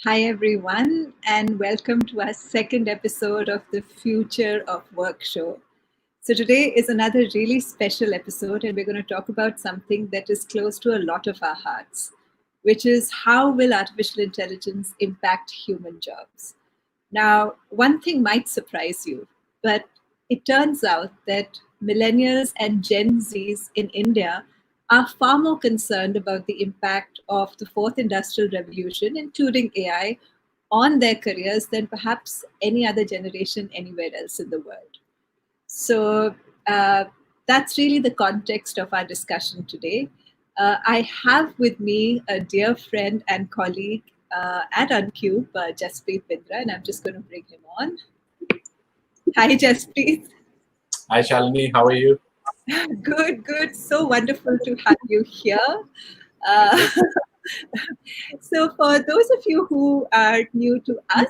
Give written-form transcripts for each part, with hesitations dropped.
Hi, everyone, and welcome to our second episode of the Future of Work show. So, today is another really special episode, and we're going to talk about something that is close to a lot of our hearts, which is how will artificial intelligence impact human jobs? Now, one thing might surprise you, but it turns out that millennials and Gen Zs in India are far more concerned about the impact of the fourth industrial revolution, including AI, on their careers than perhaps any other generation anywhere else in the world. So uh, that's really the context of our discussion today. I have with me a dear friend and colleague at OnCue, Jaspreet Bindra, and I'm just going to bring him on. Hi, Jaspreet. Hi, Shalini. How are you? Good, good. So wonderful to have you here. Thank Uh, you. so, for those of you who are new to us,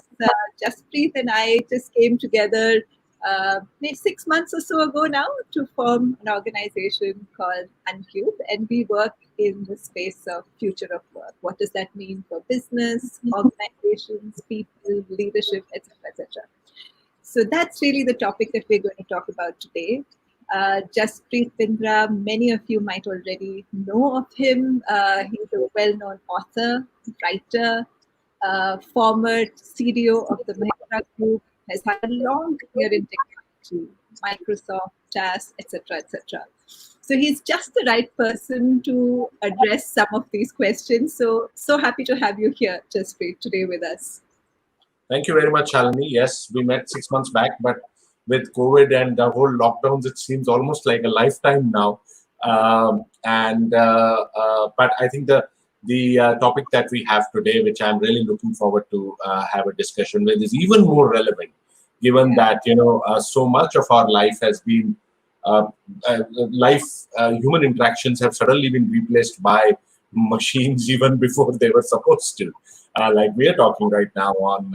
Jaspreet and I just came together maybe 6 months or so ago now to form an organization called OnCue, and we work in the space of future of work. What does that mean for business, organizations, people, leadership, etc., etc.? So that's really the topic that we're going to talk about today. Jaspreet Bindra, many of you might already know of him. He's a well-known author, writer, former CDO of the Bindra Group, has had a long career in technology, Microsoft, TAS, etc., etc. So he's just the right person to address some of these questions. So happy to have you here, Jaspreet, today with us. Thank you very much, Shalini. Yes, we met 6 months back, but with COVID and the whole lockdowns, it seems almost like a lifetime now. But I think the topic that we have today, which I'm really looking forward to have a discussion with, is even more relevant, given that so much of our life has been uh, human interactions have suddenly been replaced by machines even before they were supposed to. Like we are talking right now on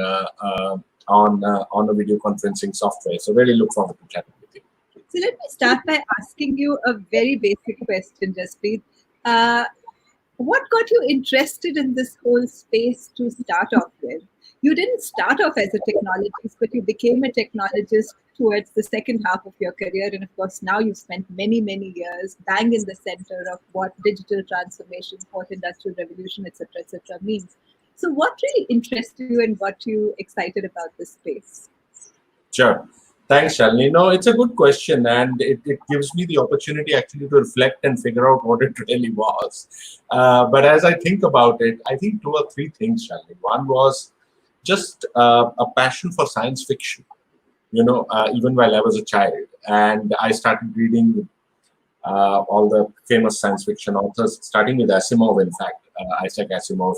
a video conferencing software. So really look forward to chatting with you. So let me start by asking you a very basic question, Jaspreet. Uh, what got you interested in this whole space to start off with? You didn't start off as a technologist, but you became a technologist towards the second half of your career. And of course, now you've spent many, many years bang in the center of what digital transformation, fourth industrial revolution, etc., means. So what really interested you and got you excited about this space? Sure. Thanks, Shalini. No, it's a good question, and it gives me the opportunity actually to reflect and figure out what it really was. But as I think about it, I think two or three things, Shalini. One was just a passion for science fiction, even while I was a child. And I started reading all the famous science fiction authors, starting with Asimov, in fact, Isaac Asimov,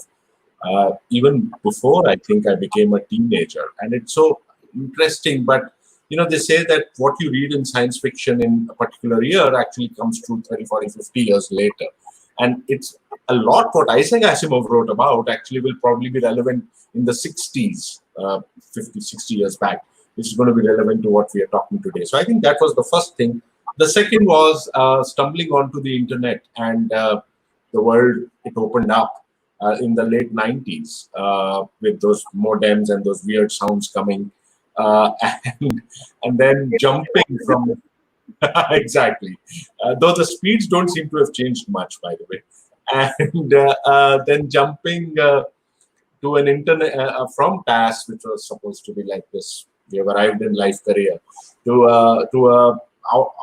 even before I think I became a teenager. And it's so interesting, but they say that what you read in science fiction in a particular year actually comes true 30, 40, 50 years later. And it's a lot what Isaac Asimov wrote about actually will probably be relevant in the 60s, 50, 60 years back, which is going to be relevant to what we are talking today. So I think that was the first thing. The second was stumbling onto the internet and the world it opened up in the late 90s with those modems and those weird sounds coming and and then jumping from exactly though the speeds don't seem to have changed much, by the way, and then jumping to an internet from TAS, which was supposed to be like this we have arrived in life career, to a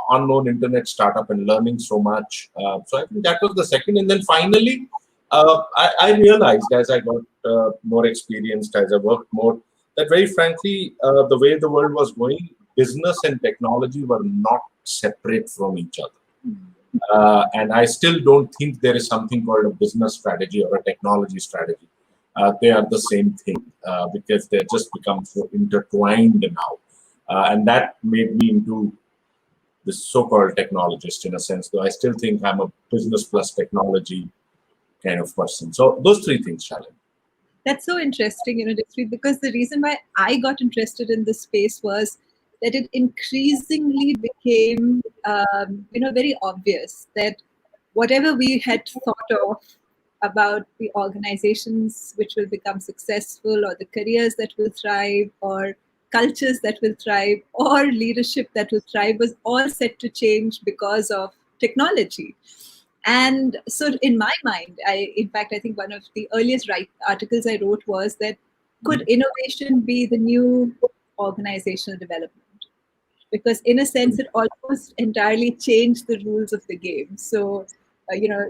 unknown internet startup and learning so much. So I think that was the second, and then finally I realized as I got more experienced, as I worked more, that very frankly, the way the world was going, business and technology were not separate from each other. And I still don't think there is something called a business strategy or a technology strategy. They are the same thing because they just become so intertwined now. And that made me into this so-called technologist in a sense, though I still think I'm a business plus technology kind of person. So those three things, Shalin. That's so interesting, Jaspreet, because the reason why I got interested in this space was that it increasingly became, very obvious that whatever we had thought of about the organizations which will become successful, or the careers that will thrive, or cultures that will thrive, or leadership that will thrive was all set to change because of technology. And so, in my mind, in fact, I think one of the earliest articles I wrote was that could innovation be the new organizational development? Because in a sense it almost entirely changed the rules of the game. So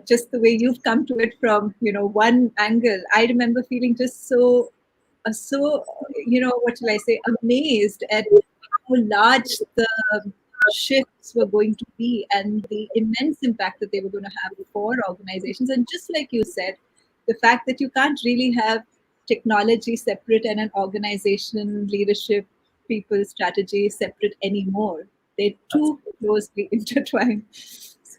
just the way you've come to it from one angle, I remember feeling just what shall I say, amazed at how large the shifts were going to be and the immense impact that they were going to have for organizations. And just like you said, the fact that you can't really have technology separate and an organization, leadership, people, strategy separate anymore. They're too closely intertwined.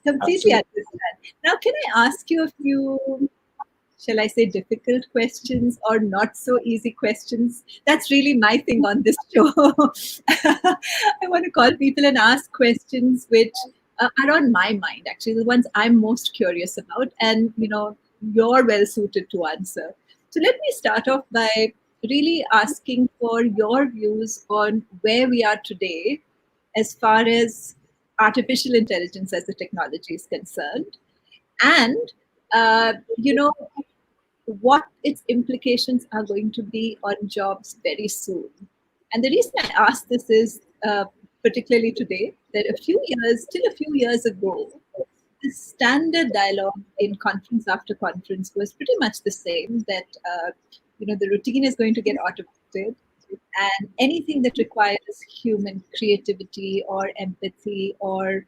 Completely Absolutely. understand. Now, can I ask you a few, shall I say, difficult questions or not so easy questions? That's really my thing on this show. I want to call people and ask questions which are on my mind, actually, the ones I'm most curious about, and you're well suited to answer. So let me start off by really asking for your views on where we are today as far as artificial intelligence as a technology is concerned, and what its implications are going to be on jobs very soon. And the reason I ask this is particularly today that still a few years ago, the standard dialogue in conference after conference was pretty much the same, that the routine is going to get automated, and anything that requires human creativity or empathy or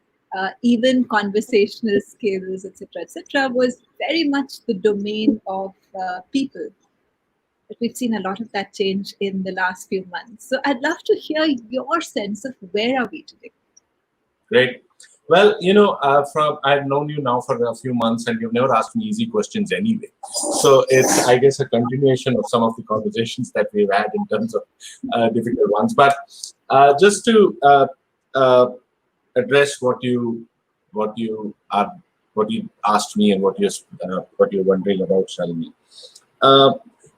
even conversational skills, etc., was very much the domain of people. But we've seen a lot of that change in the last few months. So I'd love to hear your sense of where are we today. Great. Well, from I've known you now for a few months, and you've never asked me easy questions anyway. So it's, I guess, a continuation of some of the conversations that we've had in terms of difficult ones. But just to address what you asked me and what you're wondering about, Shalini. Uh,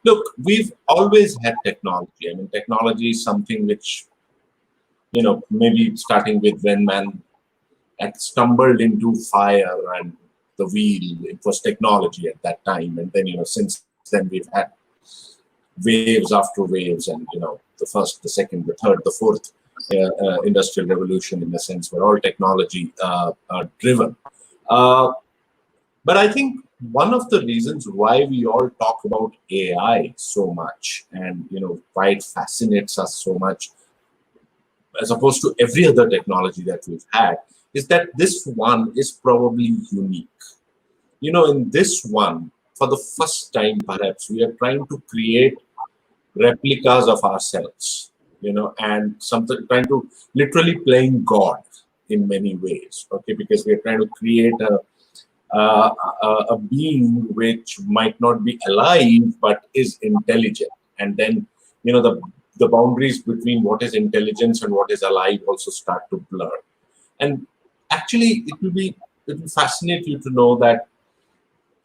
Look, we've always had technology. I mean, technology is something which, maybe starting with when man had stumbled into fire and the wheel, it was technology at that time. And then, since then we've had waves after waves, and, the first, the second, the third, the fourth industrial revolution, in a sense, were all technology driven. But I think one of the reasons why we all talk about AI so much, and why it fascinates us so much, as opposed to every other technology that we've had, is that this one is probably unique. In this one, for the first time, perhaps, we are trying to create replicas of ourselves, and something trying to literally playing God in many ways, okay, because we are trying to create a being which might not be alive but is intelligent, and then the boundaries between what is intelligence and what is alive also start to blur. And actually, it will fascinate you to know that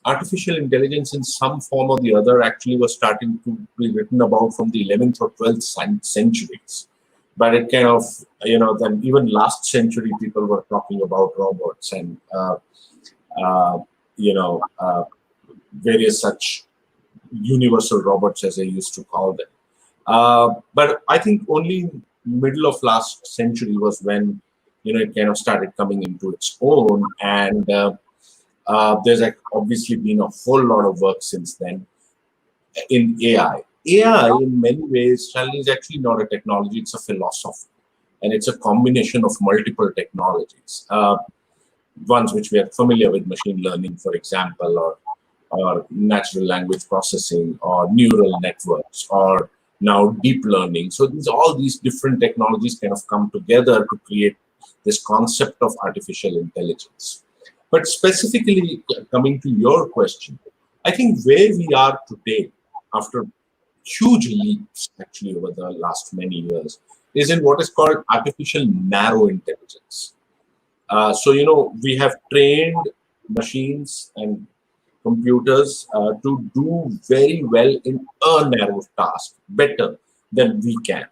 artificial intelligence in some form or the other actually was starting to be written about from the 11th or 12th centuries. But it kind of, then even last century, people were talking about robots and, various such universal robots, as they used to call them. But I think only middle of last century was when, it kind of started coming into its own. And there's obviously been a whole lot of work since then in AI. AI, in many ways, Shalini, is actually not a technology, it's a philosophy. And it's a combination of multiple technologies. Ones which we are familiar with, machine learning, for example, or natural language processing, or neural networks, or now deep learning. So all these different technologies kind of come together to create this concept of artificial intelligence. But specifically coming to your question, I think where we are today, after huge leaps actually over the last many years, is in what is called artificial narrow intelligence. So we have trained machines and computers to do very well in a narrow task better than we can.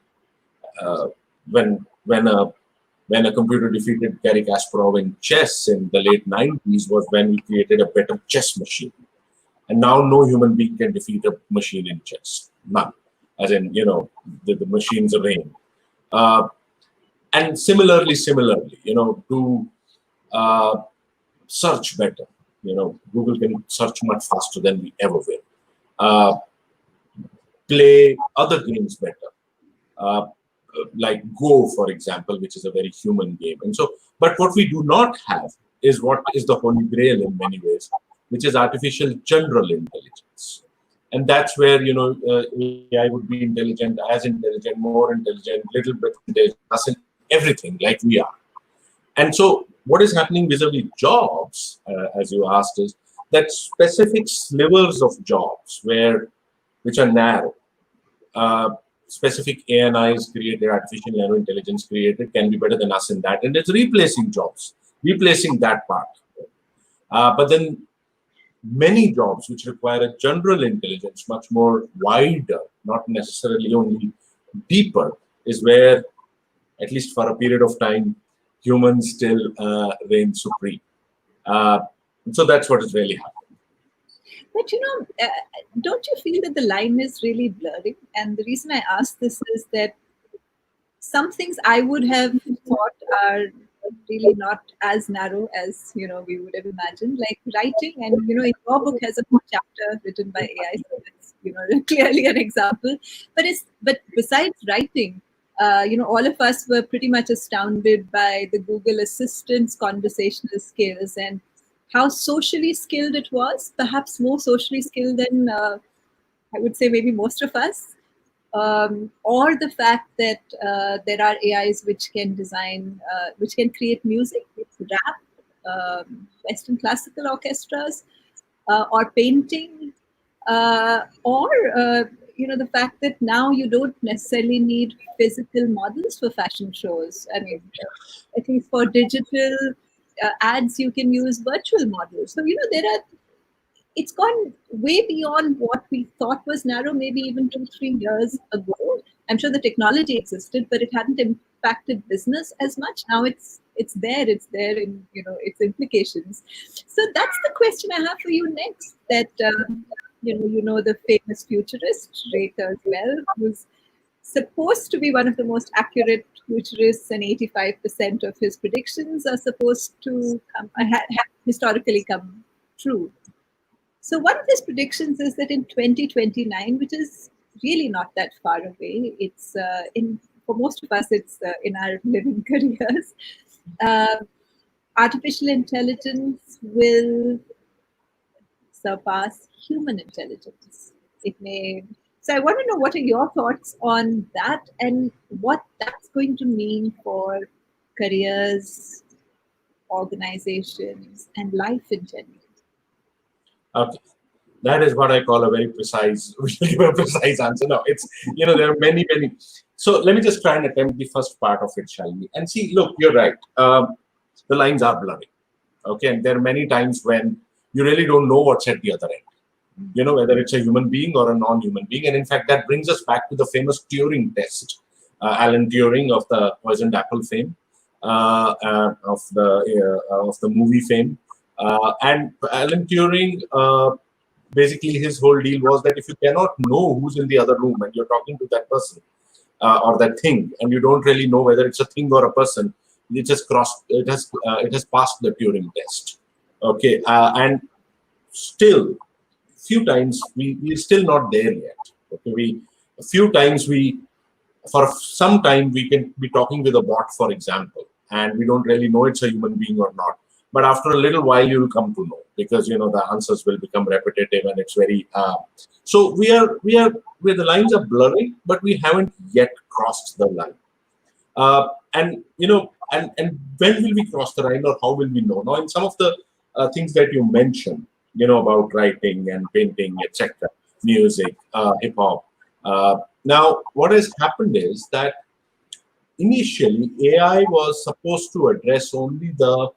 Uh, when a computer defeated Garry Kasparov in chess in the late 90s was when we created a better chess machine. And now no human being can defeat a machine in chess. None. As in, the machines reign. Uh, and similarly, to uh, search better. Google can search much faster than we ever will. Uh, Play other games better. Uh, like Go, for example, which is a very human game. And so, but what we do not have is what is the holy grail in many ways, which is artificial general intelligence. And that's where, AI would be intelligent, more intelligent, little bit intelligent, us in everything like we are. And so what is happening vis-a-vis jobs, as you asked, is that specific slivers of jobs which are narrow, uh, specific ANIs created, artificial narrow intelligence created, can be better than us in that. And it's replacing jobs, replacing that part. But then many jobs which require a general intelligence, much more wider, not necessarily only deeper, is where, at least for a period of time, humans still reign supreme. Uh, so that's what is really happening. But don't you feel that the line is really blurring? And the reason I ask this is that some things I would have thought are really not as narrow as we would have imagined, like writing. And in your book has a whole chapter written by AI, so it's clearly an example. But besides writing, all of us were pretty much astounded by the Google Assistant's conversational skills and how socially skilled it was, perhaps more socially skilled than I would say maybe most of us. Or the fact that there are AIs which can design, which can create music, rap, Western classical orchestras, or painting, or the fact that now you don't necessarily need physical models for fashion shows. I mean, at least for digital ads, you can use virtual models. So there are. It's gone way beyond what we thought was narrow, maybe even 2-3 years ago. I'm sure the technology existed, but it hadn't impacted business as much. Now it's there. It's there in its implications. So that's the question I have for you next. That the famous futurist Ray Kurzweil, who's supposed to be one of the most accurate futurists, and 85% of his predictions are supposed to have historically come true. So one of his predictions is that in 2029, which is really not that far away, it's for most of us, it's in our living careers. Uh, Artificial intelligence will surpass human intelligence. It may. So I want to know, what are your thoughts on that, and what that's going to mean for careers, organizations, and life in general. Okay. That is what I call a very precise, we'll give a precise answer. No, it's, there are many. So let me just try and attempt the first part of it, Shalini. And see, look, you're right. The lines are blurry. Okay. And there are many times when you really don't know what's at the other end, whether it's a human being or a non-human being. And in fact, that brings us back to the famous Turing test. Alan Turing of the Poisoned Apple fame, of the movie fame. And Alan Turing, basically his whole deal was that if you cannot know who's in the other room and you're talking to that person or that thing, and you don't really know whether it's a thing or a person, it has passed the Turing test. Okay, and still, few times we're still not there yet. Okay, for some time we can be talking with a bot, for example, and we don't really know it's a human being or not. But after a little while, you'll come to know, because the answers will become repetitive, and it's very. So where the lines are blurry, but we haven't yet crossed the line. And when will we cross the line, or how will we know? Now, in some of the things that you mentioned, about writing and painting, etc., music, hip hop. Now, what has happened is that initially AI was supposed to address only the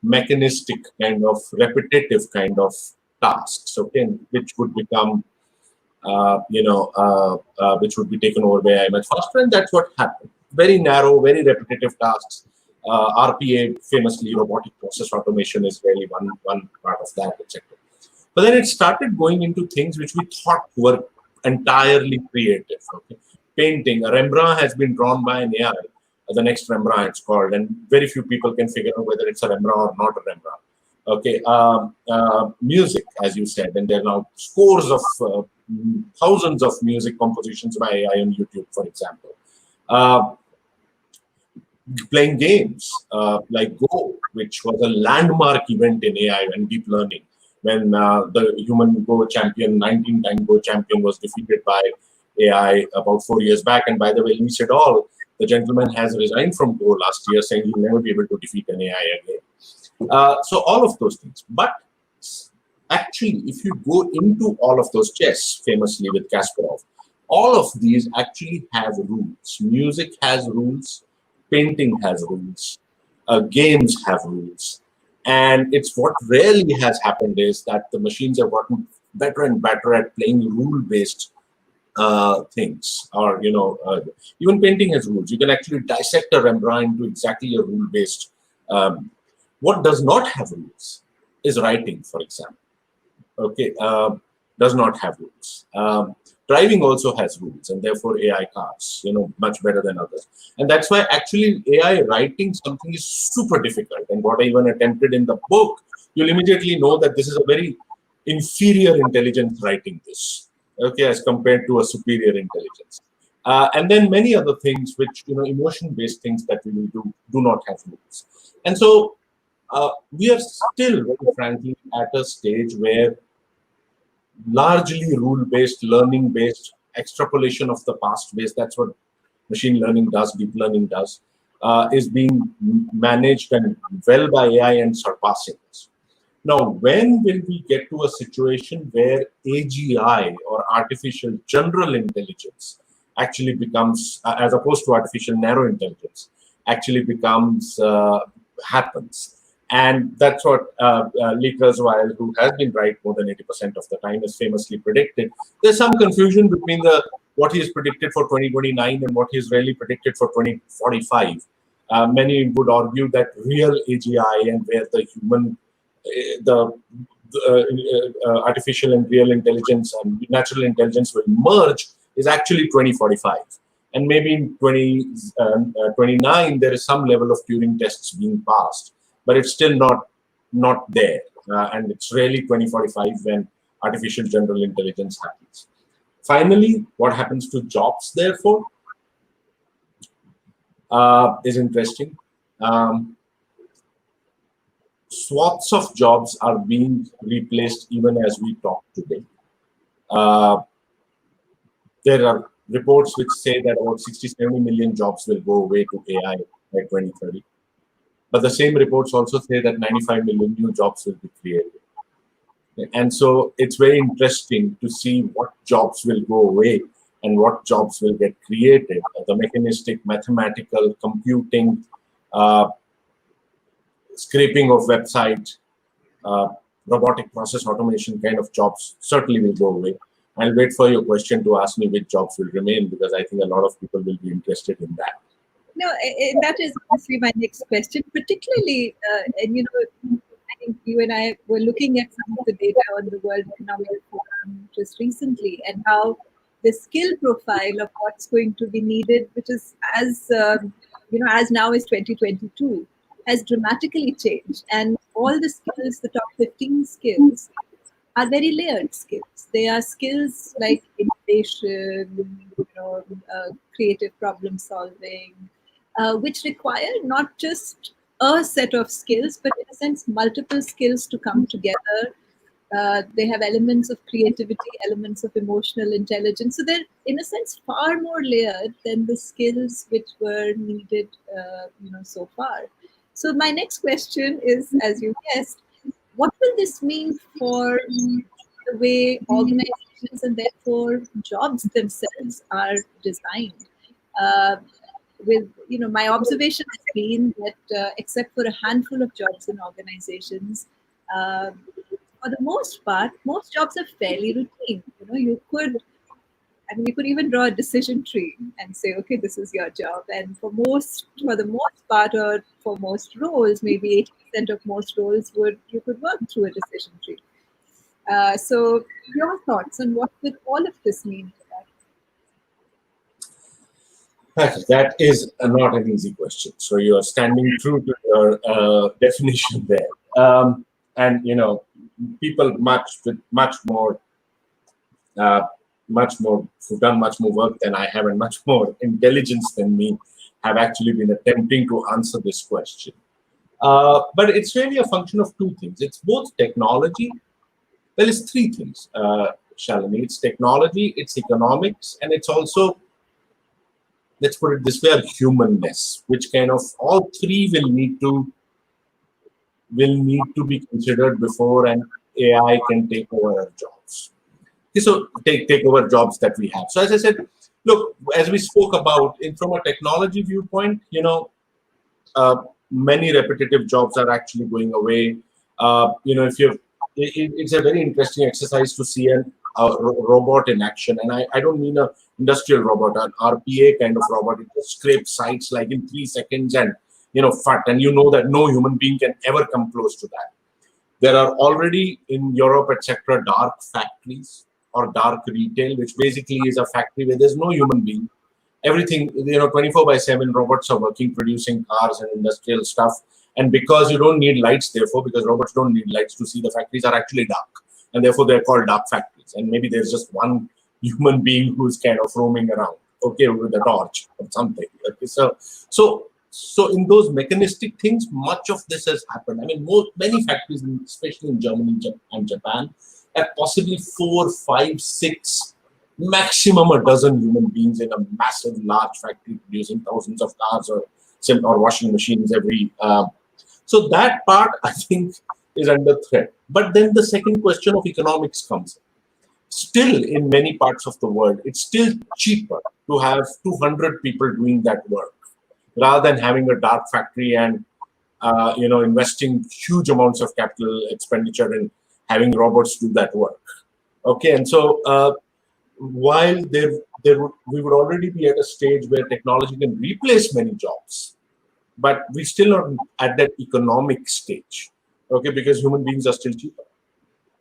mechanistic kind of repetitive kind of tasks, okay, which would become, which would be taken over by AI much faster, and that's what happened. Very narrow, very repetitive tasks. RPA, famously, robotic process automation, is really one part of that, etc. But then it started going into things which we thought were entirely creative. Okay? Painting, a Rembrandt has been drawn by an AI. The next Rembrandt, it's called, and very few people can figure out whether it's a Rembrandt or not a Rembrandt. Okay, music, as you said, and there are now scores of thousands of music compositions by AI on YouTube, for example. Uh, Playing games like Go, which was a landmark event in AI and deep learning, when the human Go champion, 19-time Go champion, was defeated by AI about 4 years back. And by the way, Lee Sedol, the gentleman, has resigned from Go last year, saying he'll never be able to defeat an AI again. So all of those things. But actually, if you go into all of those, chess, famously with Kasparov, all of these actually have rules. Music has rules, painting has rules, games have rules. And it's what rarely has happened is that the machines have gotten better and better at playing rule-based things. Or, even painting has rules. You can actually dissect a Rembrandt into exactly a rule-based. What does not have rules is writing, for example. Okay, does not have rules. Driving also has rules, and therefore AI cars, much better than others. And that's why actually AI writing something is super difficult. And what I even attempted in the book, you'll immediately know that this is a very inferior intelligence writing this, okay, as compared to a superior intelligence. And then many other things which, emotion-based things that we will do not have rules. And so we are still, very frankly, at a stage where largely rule-based, learning-based, extrapolation of the past-based, that's what machine learning does, deep learning does, is being managed and well by AI and surpassing us. Now, when will we get to a situation where AGI, or artificial general intelligence, actually becomes, as opposed to artificial narrow intelligence, actually happens? And that's what Lee Kurzweil, who has been right more than 80% of the time, has famously predicted. There's some confusion between what he has predicted for 2029 and what he has really predicted for 2045. Many would argue that real AGI, and where the human, artificial and real intelligence and natural intelligence will merge, is actually 2045. And maybe in 2029, there is some level of Turing tests being passed, but it's still not there. And it's really 2045 when artificial general intelligence happens. Finally, what happens to jobs, therefore, is interesting. Swaths of jobs are being replaced even as we talk today. There are reports which say that about 60-70 million jobs will go away to AI by 2030. But the same reports also say that 95 million new jobs will be created. And so it's very interesting to see what jobs will go away and what jobs will get created. The mechanistic, mathematical, computing, scraping of websites, robotic process automation kind of jobs certainly will go away. I'll wait for your question to ask me which jobs will remain, because I think a lot of people will be interested in that. No, and that is obviously my next question, particularly, and I think you and I were looking at some of the data on the World Economic Forum just recently, and how the skill profile of what's going to be needed, which is as as now is 2022, has dramatically changed, and all the skills, the top 15 skills, are very layered skills. They are skills like innovation, creative problem solving, which require not just a set of skills, but in a sense, multiple skills to come together. They have elements of creativity, elements of emotional intelligence. So they're, in a sense, far more layered than the skills which were needed, so far. So my next question is, as you guessed, what will this mean for the way organizations and therefore jobs themselves are designed? Uh, my observation has been that except for a handful of jobs in organizations, uh, for the most part, most jobs are fairly routine. You could even draw a decision tree and say, okay, this is your job. And for the most part, or for most roles, maybe 80% of most roles you could work through a decision tree. So, your thoughts on what would all of this mean for that? That is not an easy question. So you are standing true to your definition there. And people with uh, much more, who've done much more work than I have and much more intelligence than me, have actually been attempting to answer this question. But it's really a function of two things. It's both technology. Well, it's three things, Shalini. It's technology, it's economics, and it's also, let's put it this way, our humanness, which kind of all three will need to be considered before an AI can take over our jobs. Okay, so take over jobs that we have. So as I said, look, as we spoke about, from a technology viewpoint, uh, many repetitive jobs are actually going away. If it's a very interesting exercise to see a robot in action, and I don't mean a industrial robot, an RPA kind of robot. It just scrapes sites like in 3 seconds, and fat, and that no human being can ever come close to that. There are already in Europe, etc., dark factories or dark retail, which basically is a factory where there's no human being. Everything, 24/7 robots are working, producing cars and industrial stuff. And because you don't need lights, therefore, because robots don't need lights to see, the factories are actually dark. And therefore, they're called dark factories. And maybe there's just one human being who's kind of roaming around, okay, with a torch or something. Okay, so in those mechanistic things, much of this has happened. I mean, many factories, especially in Germany and Japan, have possibly 4, 5, 6, maximum a dozen human beings in a massive, large factory producing thousands of cars or washing machines every. So that part, I think, is under threat. But then the second question of economics comes in. Still, in many parts of the world, it's still cheaper to have 200 people doing that work rather than having a dark factory and investing huge amounts of capital expenditure and having robots do that work. Okay, and so while we would already be at a stage where technology can replace many jobs, but we still are at that economic stage. Okay, because human beings are still cheaper.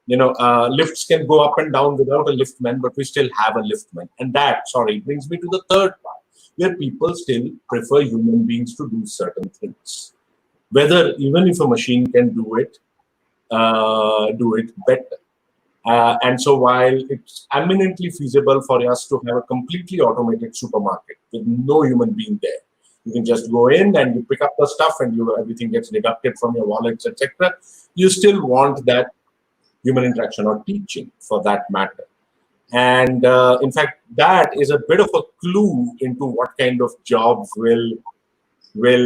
Lifts can go up and down without a liftman, but we still have a liftman. And that, sorry, brings me to the third part, where people still prefer human beings to do certain things. Whether even if a machine can do it better. And so while it's eminently feasible for us to have a completely automated supermarket with no human being there, you can just go in and you pick up the stuff and everything gets deducted from your wallets, etc. You still want that human interaction or teaching for that matter. And in fact, that is a bit of a clue into what kind of jobs will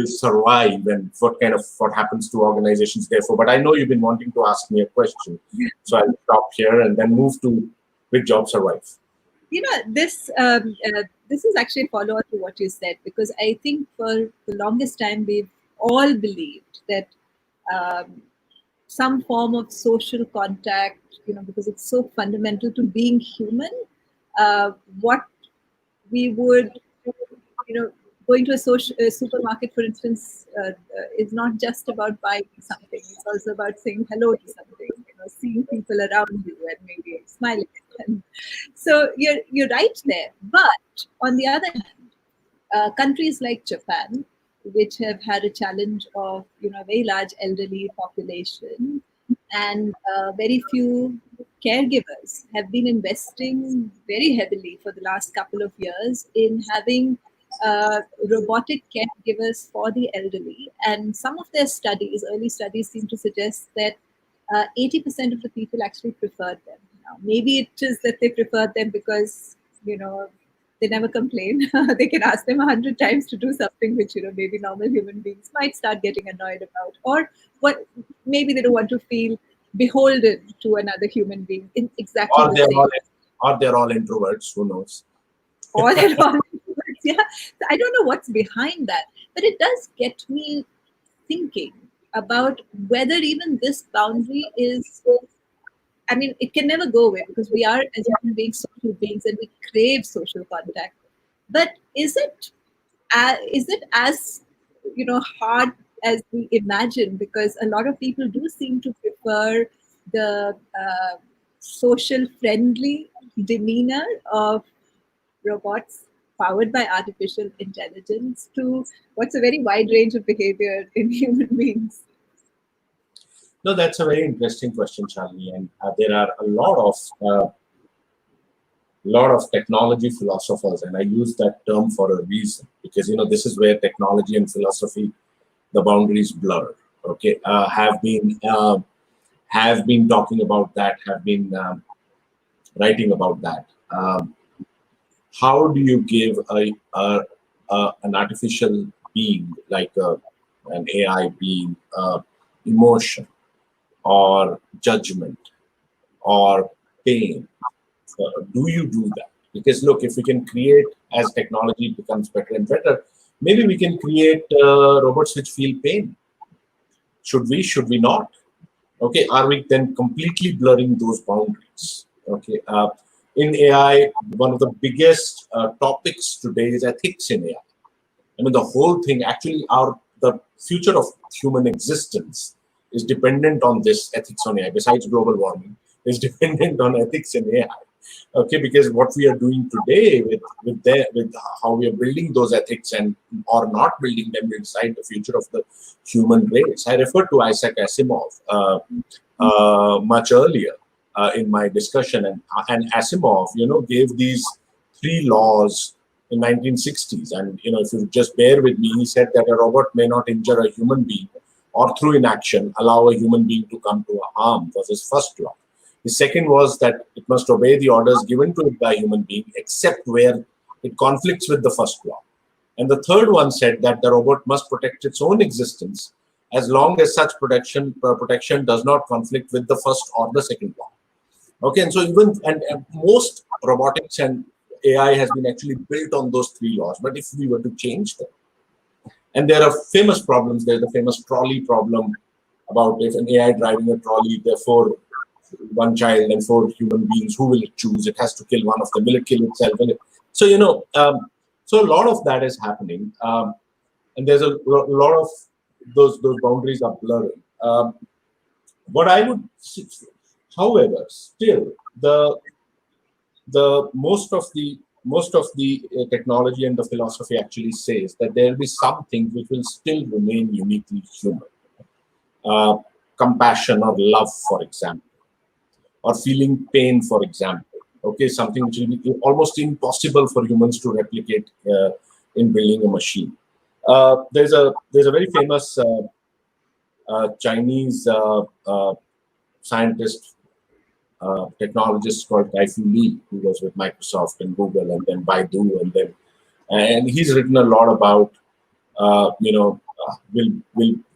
survive and what happens to organizations therefore. But I know you've been wanting to ask me a question, so I'll stop here and then move to which jobs survive. This is actually a follow-up to what you said, because I think for the longest time we've all believed that some form of social contact, because it's so fundamental to being human. What we would, going to a supermarket, for instance, is not just about buying something. It's also about saying hello to something, seeing people around you and maybe smiling at them. So you're right there. But on the other hand, countries like Japan, which have had a challenge of a very large elderly population and very few caregivers, have been investing very heavily for the last couple of years in having robotic caregivers for the elderly. And some of their studies, early studies, seem to suggest that 80% of the people actually preferred them. Now, maybe it is that they preferred them because they never complain. They can ask them 100 times to do something which maybe normal human beings might start getting annoyed about, or what maybe they don't want to feel beholden to another human being in exactly Or the they're same. all introverts. Who knows? All and all. Yeah, so I don't know what's behind that, but it does get me thinking about whether even this boundary is I mean, it can never go away because we are, as human beings, social beings, and we crave social contact. But is it as hard as we imagine? Because a lot of people do seem to prefer the social friendly demeanor of robots powered by artificial intelligence to what's a very wide range of behavior in human beings. No, that's a very interesting question, Shalini, and there are a lot of technology philosophers, and I use that term for a reason because this is where technology and philosophy, the boundaries blur. Okay, have been talking about that, have been writing about that. How do you give an artificial being like an AI being emotion or judgment or pain? Do you do that? Because look, if we can create, as technology becomes better and better, maybe we can create robots which feel pain. Should we? Should we not? Okay, are we then completely blurring those boundaries? Okay, in AI, one of the biggest topics today is ethics in AI. I mean, the whole thing actually, the future of human existence is dependent on this ethics on AI. Besides global warming, is dependent on ethics in AI. Okay, because what we are doing today with how we are building those ethics and or not building them will decide the future of the human race. I referred to Isaac Asimov much earlier in my discussion, and Asimov, gave these three laws in 1960s. And if you just bear with me, he said that a robot may not injure a human being or through inaction allow a human being to come to harm, was his first law. The second was that it must obey the orders given to it by a human being, except where it conflicts with the first law. And the third one said that the robot must protect its own existence as long as such protection does not conflict with the first or the second law. Okay, and so and most robotics and AI has been actually built on those three laws. But if we were to change them, and there are famous problems, there's the famous trolley problem about if an AI driving a trolley, therefore one child and four human beings, who will it choose? It has to kill one of them. Will it kill itself? So, so a lot of that is happening. And there's a lot of those boundaries are blurring. What I would, however, still the most of the technology and the philosophy actually says that there will be some things which will still remain uniquely human. Compassion or love, for example, or feeling pain, for example. Okay, something which will be almost impossible for humans to replicate in building a machine. There's a very famous Chinese scientist, technologist called Kai-Fu Lee, who was with Microsoft and Google and then Baidu, and he's written a lot about will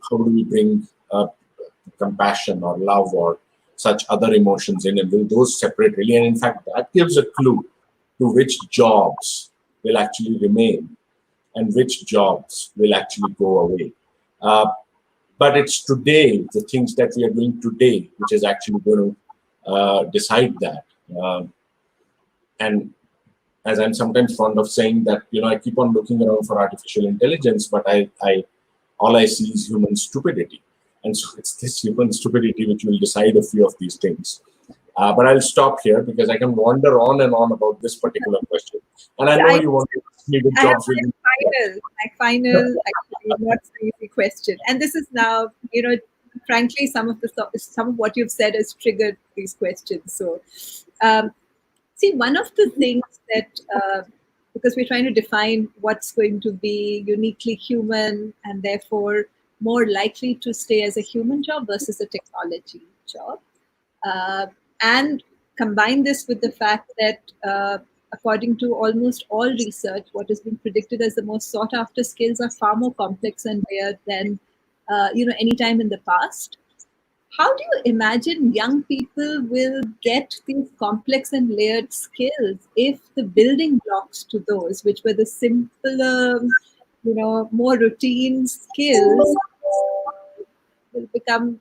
how do we bring compassion or love or such other emotions in, and will those separate really? And in fact, that gives a clue to which jobs will actually remain and which jobs will actually go away. But it's today, the things that we are doing today, which is actually going to decide that. And as I'm sometimes fond of saying that, I keep on looking around for artificial intelligence, but all I see is human stupidity. And so it's this human stupidity which will decide a few of these things. But I'll stop here because I can wander on and on about this particular question. And I know you want to ask me the jobs will be. My final, actually, not so easy question. And this is now, frankly, some of what you've said has triggered these questions. So, see, one of the things that, because we're trying to define what's going to be uniquely human and therefore more likely to stay as a human job versus a technology job. And combine this with the fact that, according to almost all research, what has been predicted as the most sought after skills are far more complex and layered than any time in the past. How do you imagine young people will get these complex and layered skills if the building blocks to those, which were the simpler, more routine skills, will become,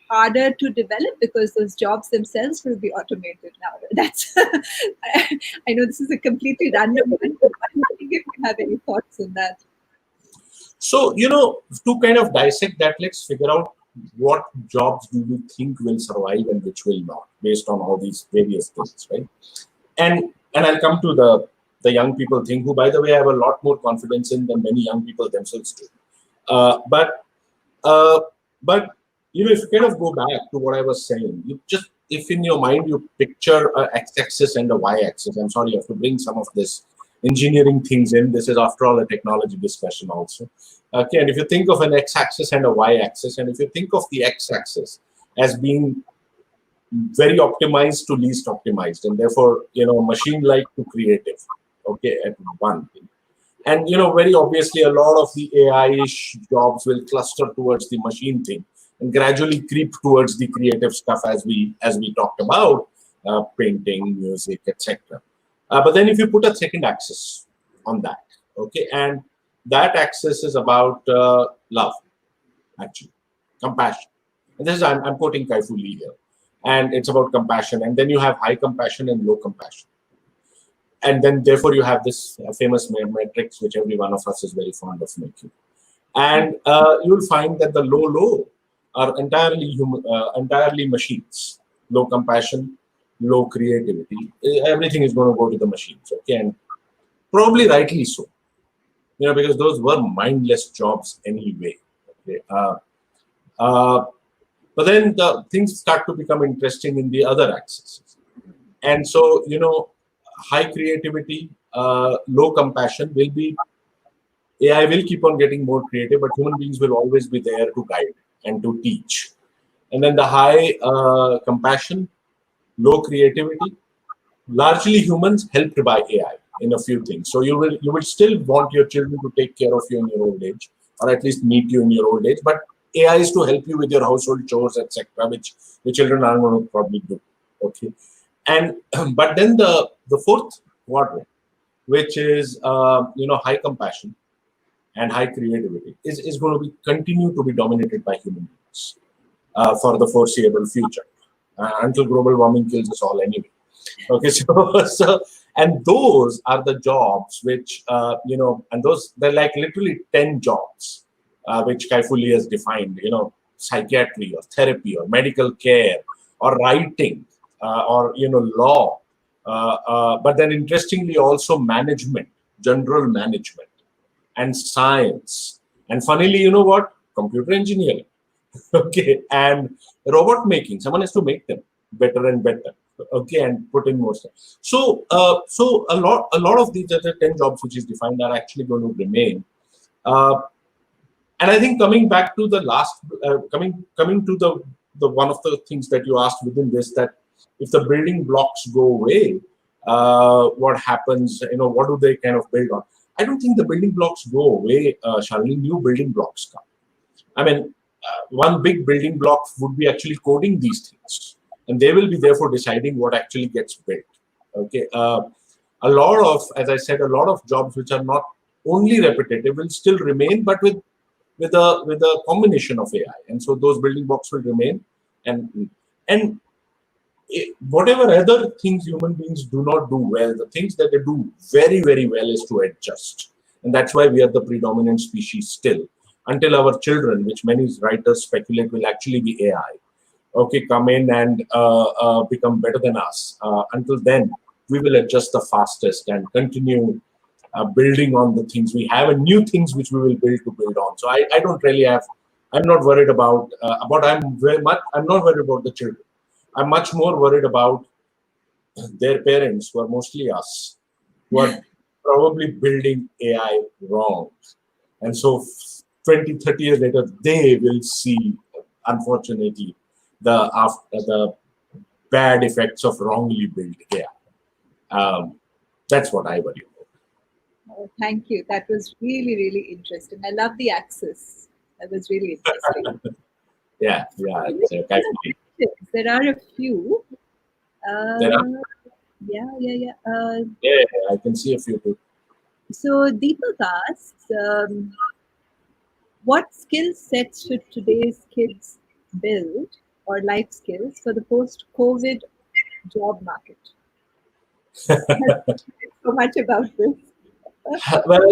harder to develop because those jobs themselves will be automated now. That's I know this is a completely random one, but I don't think if you have any thoughts on that. So, to kind of dissect that, let's figure out what jobs do we think will survive and which will not, based on all these various things, right? And I'll come to the young people thing, who, by the way, I have a lot more confidence in than many young people themselves do. Uh, but uh, but if you kind of go back to what I was saying, if in your mind you picture a x-axis and a y-axis. I'm sorry, you have to bring some of this engineering things in. This is, after all, a technology discussion also. Okay, and if you think of an x-axis and a y-axis, and if you think of the x-axis as being very optimized to least optimized, and therefore, machine-like to creative. Okay, at one thing. And very obviously, a lot of the AI-ish jobs will cluster towards the machine thing and gradually creep towards the creative stuff, as we talked about, painting, music, etc. But then, if you put a second axis on that, okay, and that axis is about love, actually, compassion. And this is, I'm quoting Kai-Fu Lee here, and it's about compassion. And then you have high compassion and low compassion. And then, therefore, you have this famous matrix, which every one of us is very fond of making. And you'll find that the low are entirely entirely machines. Low compassion, low creativity. Everything is going to go to the machines. Okay, and probably rightly so. Because those were mindless jobs anyway. Okay. But then the things start to become interesting in the other axes. And so, high creativity, low compassion will be, AI will keep on getting more creative, but human beings will always be there to guide and to teach. And then the high compassion, low creativity, largely humans helped by AI in a few things. So you will still want your children to take care of you in your old age, or at least meet you in your old age. But AI is to help you with your household chores, etc., which the children are going to probably do. Okay, and but then the fourth quadrant, which is high compassion and high creativity, is going to be continue to be dominated by human beings for the foreseeable future, until global warming kills us all anyway. Okay, so and those are the jobs which and those, they're like literally 10 jobs which Kai-Fu Lee has defined. Psychiatry or therapy or medical care or writing or law, but then interestingly also management, general management, and science, and funnily, what, computer engineering. Okay, and robot making. Someone has to make them better and better. Okay, and put in more stuff. So a lot of these other 10 jobs which is defined are actually going to remain. And I think, coming back to the last, coming to the one of the things that you asked within this, that if the building blocks go away, what happens? What do they kind of build on? I don't think the building blocks go away, Shalini. New building blocks come. I mean, one big building block would be actually coding these things, and they will be therefore deciding what actually gets built. Okay, a lot of, as I said, a lot of jobs which are not only repetitive will still remain, but with a combination of AI, and so those building blocks will remain, and whatever other things human beings do not do well, the things that they do very, very well is to adjust. And that's why we are the predominant species still, until our children, which many writers speculate will actually be AI, okay, come in and become better than us. Until then, we will adjust the fastest and continue building on the things we have, and new things which we will build on. So I don't really have, I'm not worried about, I'm not worried about the children. I'm much more worried about their parents, who are mostly us, who are probably building AI wrong. And so 20, 30 years later, they will see, unfortunately, the bad effects of wrongly built AI. That's what I worry about. Oh, thank you. That was really, really interesting. I love the axis. That was really interesting. Yeah. There are a few. There are, Yeah. yeah, I can see a few too. So Deepak asks, what skill sets should today's kids build or life skills for the post-COVID job market? So much about this. Well,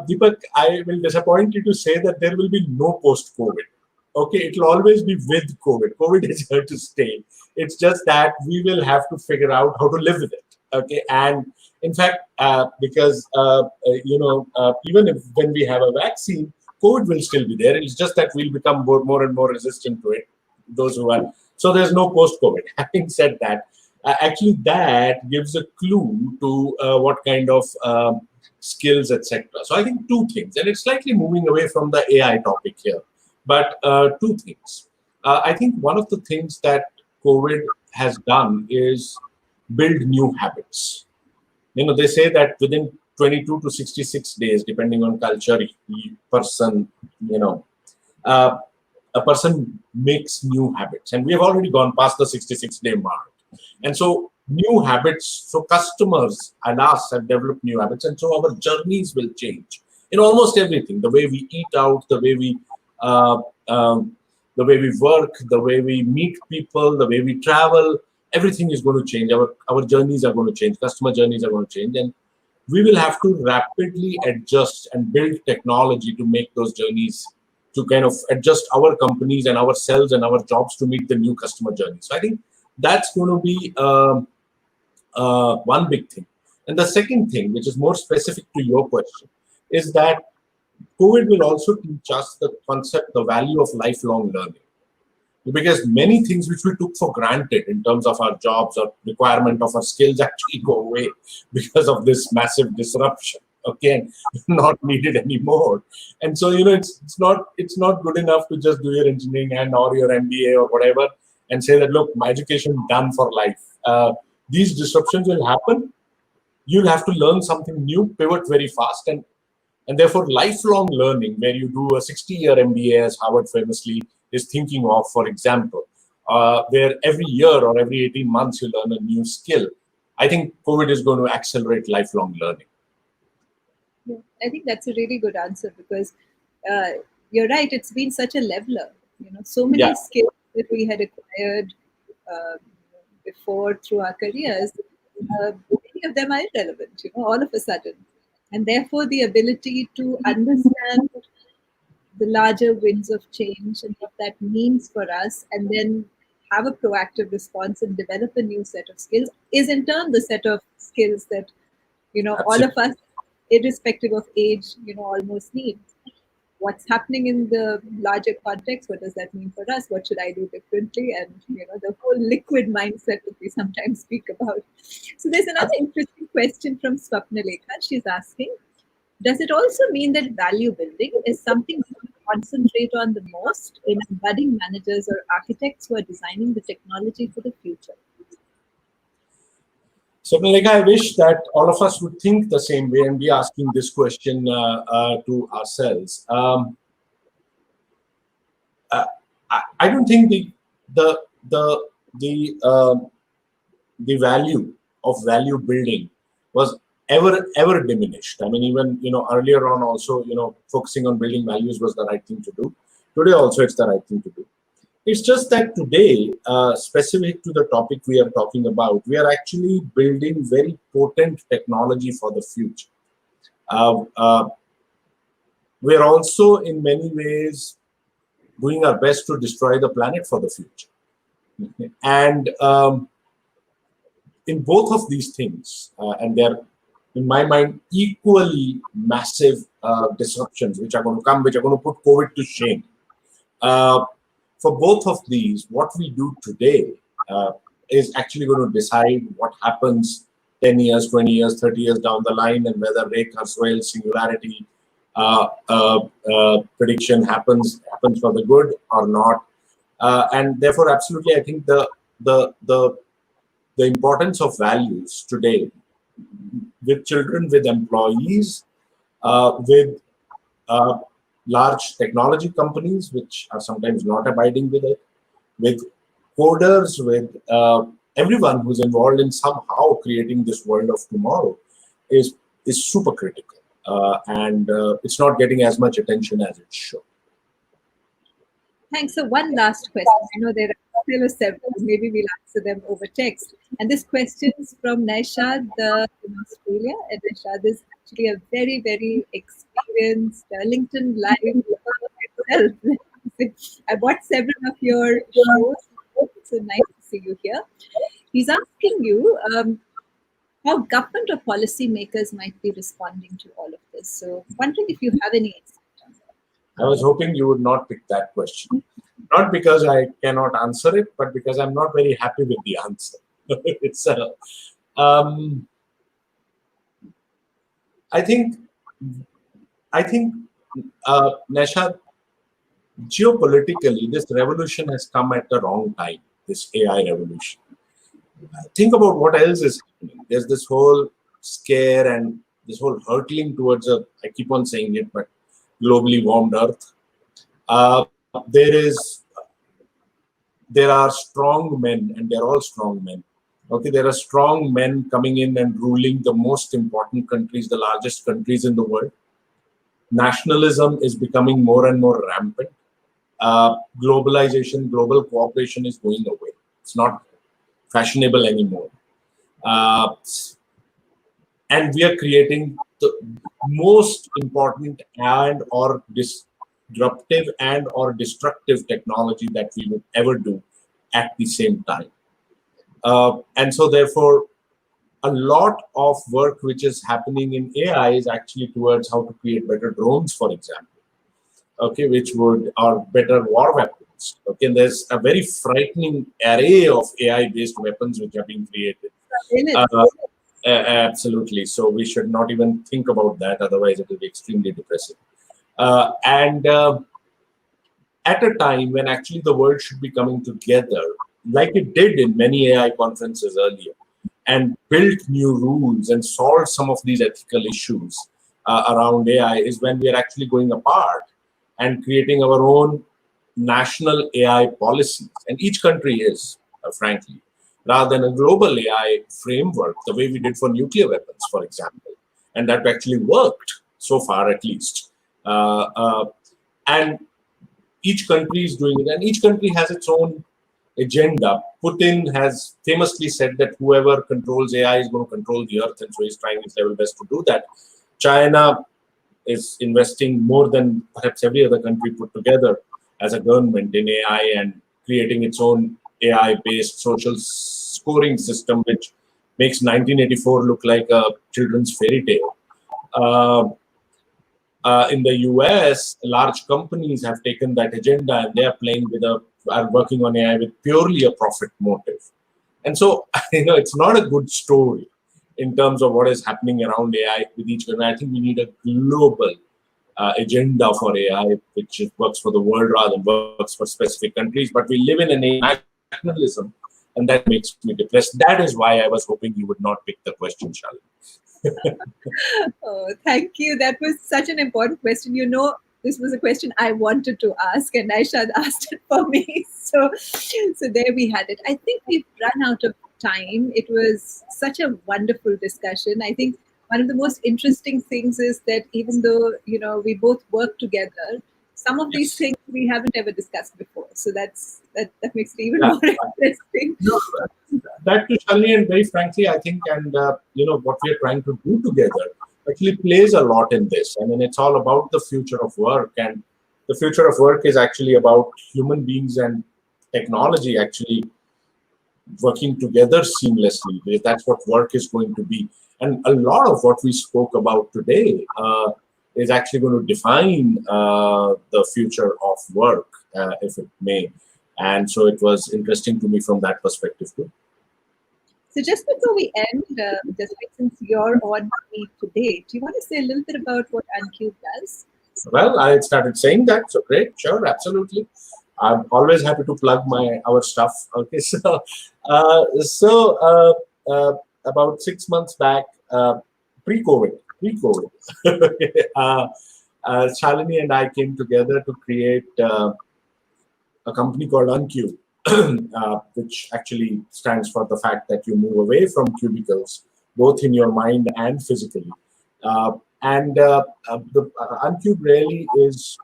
Deepak, I will disappoint you to say that there will be no post-COVID. Okay, it will always be with COVID. COVID is here to stay. It's just that we will have to figure out how to live with it. Okay, and in fact, because even if when we have a vaccine, COVID will still be there. It's just that we'll become more and more resistant to it. Those who are so there's no post-COVID. Having said that, actually that gives a clue to what kind of skills, etc. So I think two things, and it's slightly moving away from the AI topic here, but two things. I think one of the things that COVID has done is build new habits. They say that within 22 to 66 days, depending on culture, person, uh, a person makes new habits, and we have already gone past the 66-day mark. And so new habits, so customers and us have developed new habits, and so our journeys will change in almost everything. The way we eat out, uh, um, the way we work, the way we meet people, the way we travel, everything is going to change. Our journeys are going to change. Customer journeys are going to change, and we will have to rapidly adjust and build technology to make those journeys, to kind of adjust our companies and ourselves and our jobs to meet the new customer journey. So I think that's going to be one big thing. And the second thing, which is more specific to your question, is that COVID will also teach us the concept, the value of lifelong learning. Because many things which we took for granted in terms of our jobs or requirement of our skills actually go away because of this massive disruption. Okay, and not needed anymore. And so it's not good enough to just do your engineering and or your MBA or whatever and say that, look, my education done for life. These disruptions will happen. You'll have to learn something new, pivot very fast, and therefore lifelong learning, where you do a 60-year MBA, as Harvard famously is thinking of, for example, where every year or every 18 months you learn a new skill. I think COVID is going to accelerate lifelong learning. Yeah, I think that's a really good answer because uh, you're right. It's been such a leveler. So many Yeah, skills that we had acquired uh, before through our careers, many of them are irrelevant. All of a sudden, and therefore the ability to understand the larger winds of change and what that means for us, and then have a proactive response and develop a new set of skills is in turn the set of skills that all of absolutely. us, irrespective of age, almost need. What's happening in the larger context? What does that mean for us? What should I do differently? And the whole liquid mindset that we sometimes speak about. So there's another interesting question from Swapnalekha. She's asking, does it also mean that value building is something we should concentrate on the most in budding managers or architects who are designing the technology for the future? So, Malika, I wish that all of us would think the same way and be asking this question to ourselves. I don't think the the the the value of value building was ever diminished. I mean, even earlier on also, focusing on building values was the right thing to do. Today also it's the right thing to do. It's just that today, specific to the topic we are talking about, we are actually building very potent technology for the future. Uh, uh, we are also in many ways doing our best to destroy the planet for the future. And in both of these things, and they're, in my mind, equally massive disruptions which are going to come, which are going to put COVID to shame. Uh, for both of these, what we do today is actually going to decide what happens 10 years, 20 years, 30 years down the line, and whether Ray Kurzweil's singularity prediction happens for the good or not. And therefore, absolutely, I think the the the importance of values today with children, with employees, with uh, large technology companies, which are sometimes not abiding with it, with coders, with everyone who's involved in somehow creating this world of tomorrow, is super critical, and it's not getting as much attention as it should. Thanks. So one last question. I know there are still several. Maybe we'll answer them over text. And this question is from Naishad in Australia. And Naishad is actually a very, very experienced LinkedIn Live itself. I watched several of your shows. It's so nice to see you here. He's asking you how government or policymakers might be responding to all of this. So, wondering if you have any insight on that. I was hoping you would not pick that question. Not because I cannot answer it, but because I'm not very happy with the answer. it's um, I think Nashad, geopolitically, this revolution has come at the wrong time. This AI revolution. Think about what else is happening. There's this whole scare and this whole hurtling towards a. I keep on saying it, but globally warmed Earth. There are strong men, and they're all strong men. Okay, there are strong men coming in and ruling the most important countries, the largest countries in the world. Nationalism is becoming more and more rampant. Globalization, global cooperation is going away. It's not fashionable anymore. Uh, and we are creating the most important and or disruptive and or destructive technology that we would ever do at the same time. And so therefore, a lot of work which is happening in AI is actually towards how to create better drones, for example, okay, which would, or better war weapons. Okay, and there's a very frightening array of AI-based weapons which are being created. In it. Absolutely. So we should not even think about that, otherwise it will be extremely depressing. And at a time when actually the world should be coming together, like it did in many AI conferences earlier, and built new rules and solved some of these ethical issues around AI, is when we are actually going apart and creating our own national AI policies. And each country is, frankly, rather than a global AI framework, the way we did for nuclear weapons, for example. And that actually worked, so far at least. And each country is doing it, and each country has its own agenda. Putin has famously said that whoever controls AI is going to control the earth, and so he's trying his level best to do that. China is investing more than perhaps every other country put together as a government in AI and creating its own AI-based social scoring system, which makes 1984 look like a children's fairy tale. In the US, large companies have taken that agenda and they are playing with are working on AI with purely a profit motive. And so, it's not a good story in terms of what is happening around AI with each country. I think we need a global agenda for AI, which works for the world rather than works for specific countries. But we live in a nationalism, and that makes me depressed. That is why I was hoping you would not pick the question, Shalini. Oh, thank you. That was such an important question. This was a question I wanted to ask, and Aisha asked it for me. So there we had it. I think we've run out of time. It was such a wonderful discussion. I think one of the most interesting things is that even though we both work together, some of these things we haven't ever discussed before. So that makes it even more interesting. No, that too, Shalini, and very frankly, I think, and what we are trying to do together actually plays a lot in this. I mean, it's all about the future of work, and the future of work is actually about human beings and technology actually working together seamlessly, because that's what work is going to be. And a lot of what we spoke about today is actually going to define the future of work, if it may. And so it was interesting to me from that perspective too. So just before we end, Jaspreet, since you're on me today, do you want to say a little bit about what OnCue does? Well, I started saying that, so great, sure, absolutely. I'm always happy to plug our stuff. Okay, so about 6 months back, pre-COVID, Shalini and I came together to create a company called OnCue, which actually stands for the fact that you move away from cubicles, both in your mind and physically. And the OnCube really is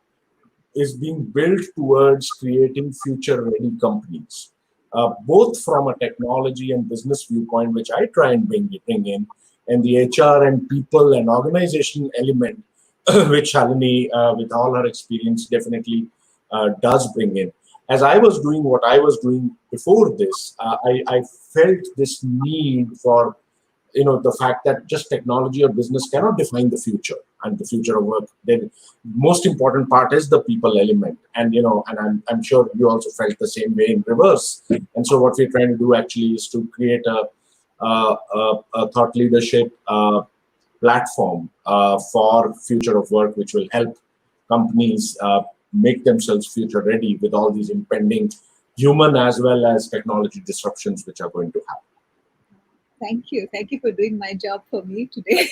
is being built towards creating future-ready companies, both from a technology and business viewpoint, which I try and bring in, and the HR and people and organization element, which Shalini, with all her experience, definitely does bring in. As I was doing what I was doing before this, I felt this need for the fact that just technology or business cannot define the future and the future of work. The most important part is the people element, and I'm sure you also felt the same way in reverse. And so what we're trying to do actually is to create a thought leadership platform for future of work, which will help companies make themselves future ready with all these impending human as well as technology disruptions which are going to happen. Thank you. Thank you for doing my job for me today.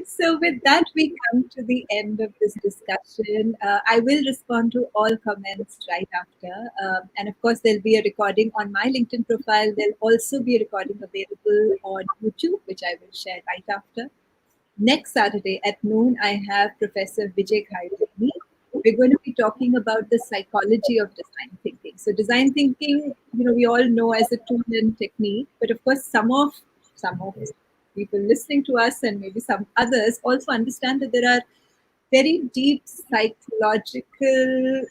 So, with that, we come to the end of this discussion. I will respond to all comments right after. And of course, there'll be a recording on my LinkedIn profile. There'll also be a recording available on YouTube, which I will share right after. Next Saturday at noon, I have Professor Vijay Khai with me. We're going to be talking about the psychology of design thinking. So, design thinking, we all know as a tool and technique, but of course, some of people listening to us and maybe some others also understand that there are very deep psychological,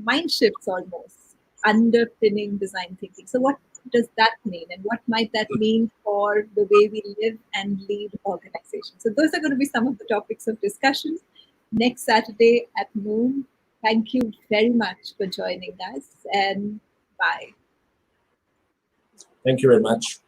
mind shifts almost underpinning design thinking. So, what does that mean, and what might that mean for the way we live and lead organizations? So, those are going to be some of the topics of discussion next Saturday at noon. Thank you very much for joining us, and bye. Thank you very much.